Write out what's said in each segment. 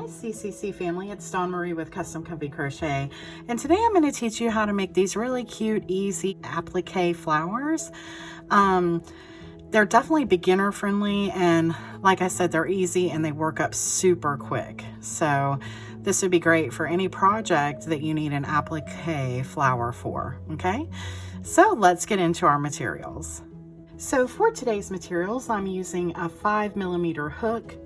Hi CCC family, it's Dawn Marie with Custom Comfy Crochet, and today I'm going to teach you how to make these really cute, easy applique flowers. They're definitely beginner friendly, and like I said, they're easy and they work up super quick. So this would be great for any project that you need an applique flower for, okay? So let's get into our materials. So for today's materials, I'm using a 5mm hook.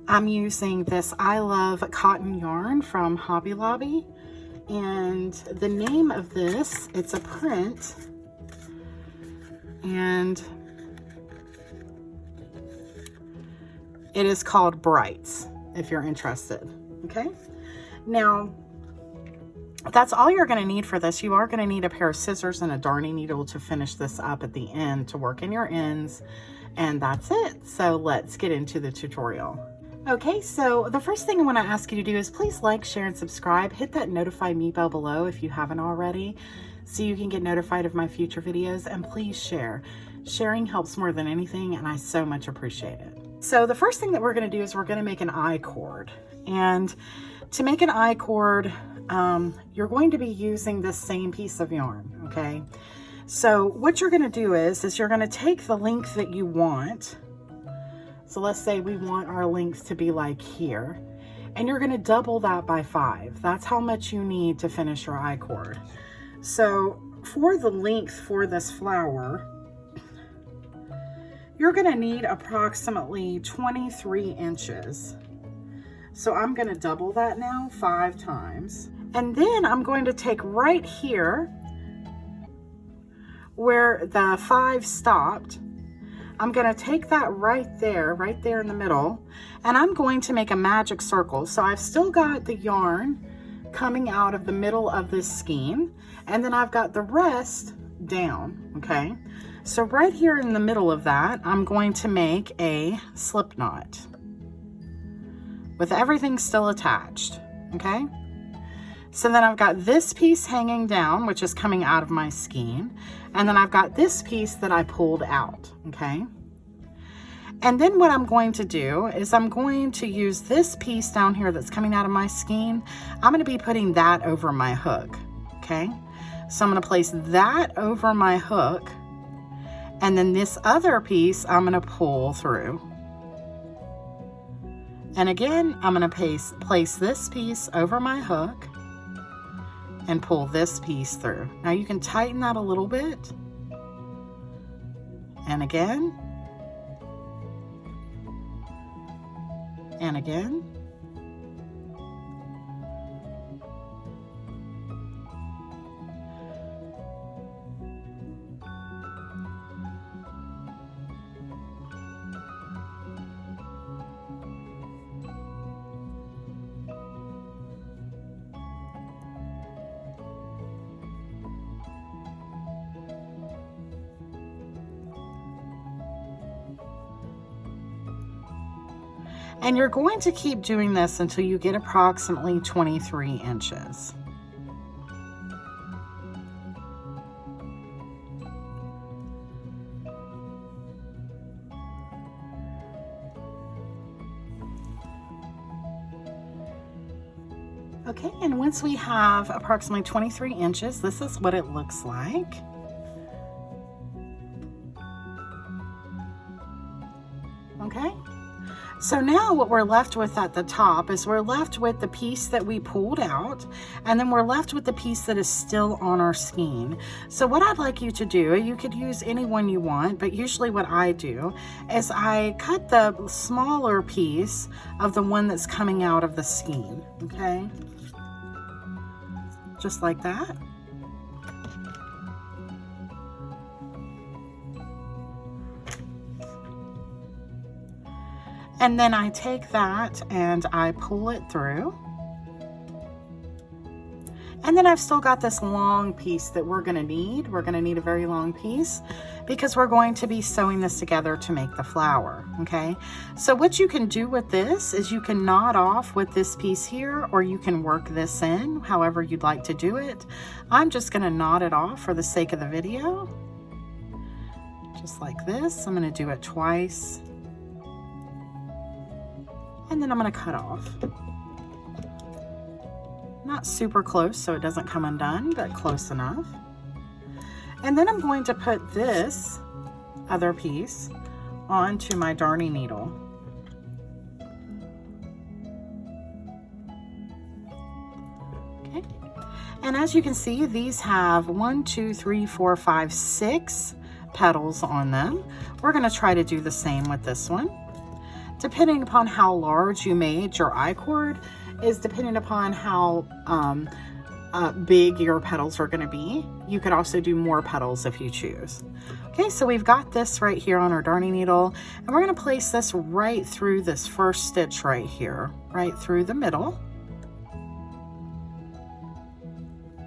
I'm using this I Love cotton yarn from Hobby Lobby, and the name of this, it's a print, and it is called Brights, if you're interested, okay? Now, that's all you're going to need for this. You are going to need a pair of scissors and a darning needle to finish this up at the end to work in your ends, and that's it. So let's get into the tutorial. Okay, so the first thing I want to ask you to do is please like, share, and subscribe. Hit that notify me bell below if you haven't already, so you can get notified of my future videos, and please share. Sharing helps more than anything, and I so much appreciate it. So the first thing that we're going to do is we're going to make an I-cord, and to make an I-cord, you're going to be using this same piece of yarn, okay? So what you're going to do is you're going to take the length that you want. So let's say we want our length to be like here, and you're going to double that by 5. That's how much you need to finish your I-cord. So for the length for this flower, you're going to need approximately 23 inches. So I'm going to double that now 5 times. And then I'm going to take right here where the 5 stopped. I'm going to take that right there in the middle, and I'm going to make a magic circle. So I've still got the yarn coming out of the middle of this skein, and then I've got the rest down, okay? So right here in the middle of that, I'm going to make a slip knot with everything still attached, okay? So then I've got this piece hanging down, which is coming out of my skein. And then I've got this piece that I pulled out, okay? And then what I'm going to do is I'm going to use this piece down here that's coming out of my skein. I'm going to be putting that over my hook, okay? So I'm going to place that over my hook. And then this other piece I'm going to pull through. And again, I'm going to place this piece over my hook and pull this piece through. Now you can tighten that a little bit. And again. And again. And you're going to keep doing this until you get approximately 23 inches. Okay, and once we have approximately 23 inches, this is what it looks like. Okay. So now what we're left with at the top is we're left with the piece that we pulled out, and then we're left with the piece that is still on our skein. So what I'd like you to do, you could use any one you want, but usually what I do is I cut the smaller piece of the one that's coming out of the skein, okay? Just like that. And then I take that and I pull it through. And then I've still got this long piece that we're gonna need. We're gonna need a very long piece because we're going to be sewing this together to make the flower, okay? So what you can do with this is you can knot off with this piece here, or you can work this in, however you'd like to do it. I'm just gonna knot it off for the sake of the video. Just like this. I'm gonna do it twice. And then I'm going to cut off. Not super close so it doesn't come undone, but close enough. And then I'm going to put this other piece onto my darning needle. Okay. And as you can see, these have 1, 2, 3, 4, 5, 6 petals on them. We're going to try to do the same with this one. Depending upon how large you made your I-cord is depending upon how big your petals are going to be. You could also do more petals if you choose. Okay, so we've got this right here on our darning needle, and we're going to place this right through this first stitch right here, right through the middle,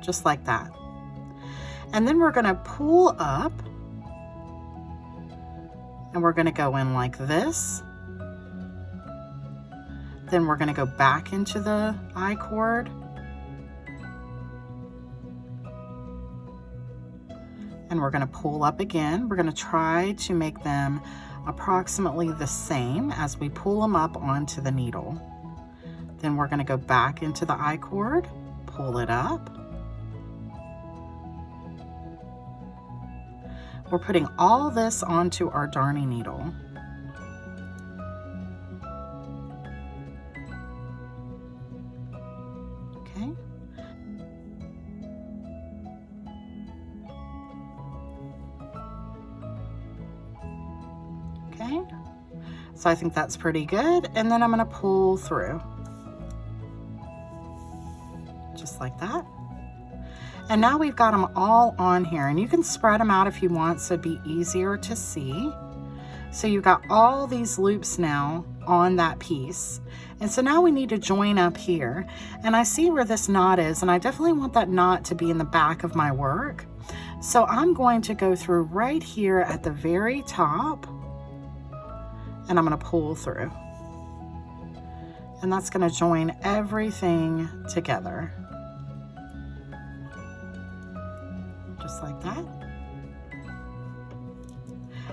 just like that. And then we're going to pull up, and we're going to go in like this. Then we're going to go back into the I-cord. And we're going to pull up again. We're going to try to make them approximately the same as we pull them up onto the needle. Then we're going to go back into the I-cord, pull it up. We're putting all this onto our darning needle. Okay. Okay. So I think that's pretty good. And then I'm going to pull through. Just like that. And now we've got them all on here, and you can spread them out if you want so it'd be easier to see. So you've got all these loops now on that piece. And so now we need to join up here. And I see where this knot is, and I definitely want that knot to be in the back of my work. So I'm going to go through right here at the very top, and I'm going to pull through. And that's going to join everything together. Just like that.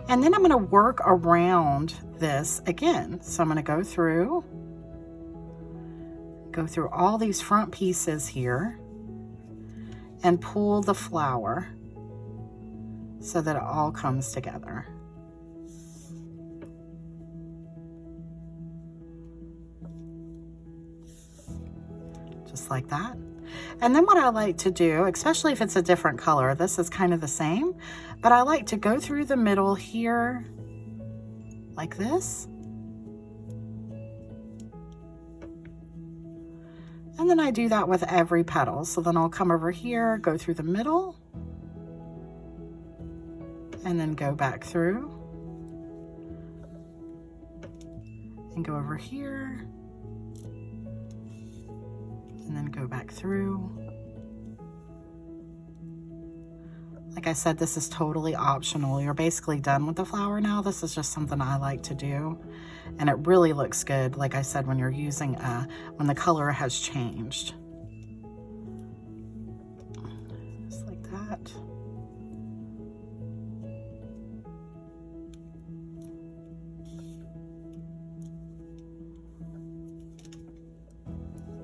And then I'm going to work around this again. So I'm going to go through all these front pieces here and pull the flower so that it all comes together. Just like that. And then what I like to do, especially if it's a different color, this is kind of the same, but I like to go through the middle here like this. And then I do that with every petal. So then I'll come over here, go through the middle, and then go back through, and go over here, and then go back through. Like I said, this is totally optional. You're basically done with the flower now. This is just something I like to do. And it really looks good, like I said, when you're using, when the color has changed. Just like that.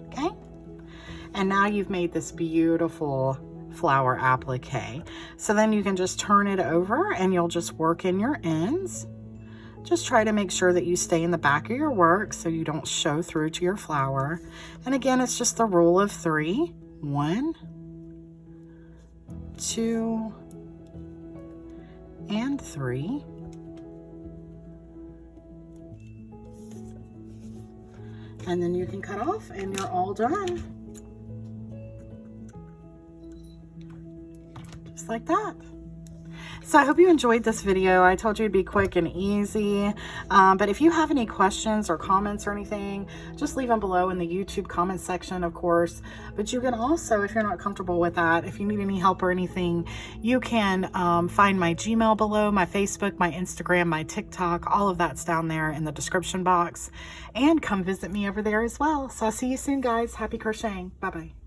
Okay. And now you've made this beautiful flower applique. So then you can just turn it over and you'll just work in your ends. Just try to make sure that you stay in the back of your work so you don't show through to your flower. And again, it's just the rule of 3. 1, 2, and 3. And then you can cut off and you're all done. Just like that. So I hope you enjoyed this video. I told you it'd be quick and easy. But if you have any questions or comments or anything, just leave them below in the YouTube comment section, of course. But you can also, if you're not comfortable with that, if you need any help or anything, you can find my Gmail below, my Facebook, my Instagram, my TikTok, all of that's down there in the description box. And come visit me over there as well. So I'll see you soon, guys. Happy crocheting. Bye-bye.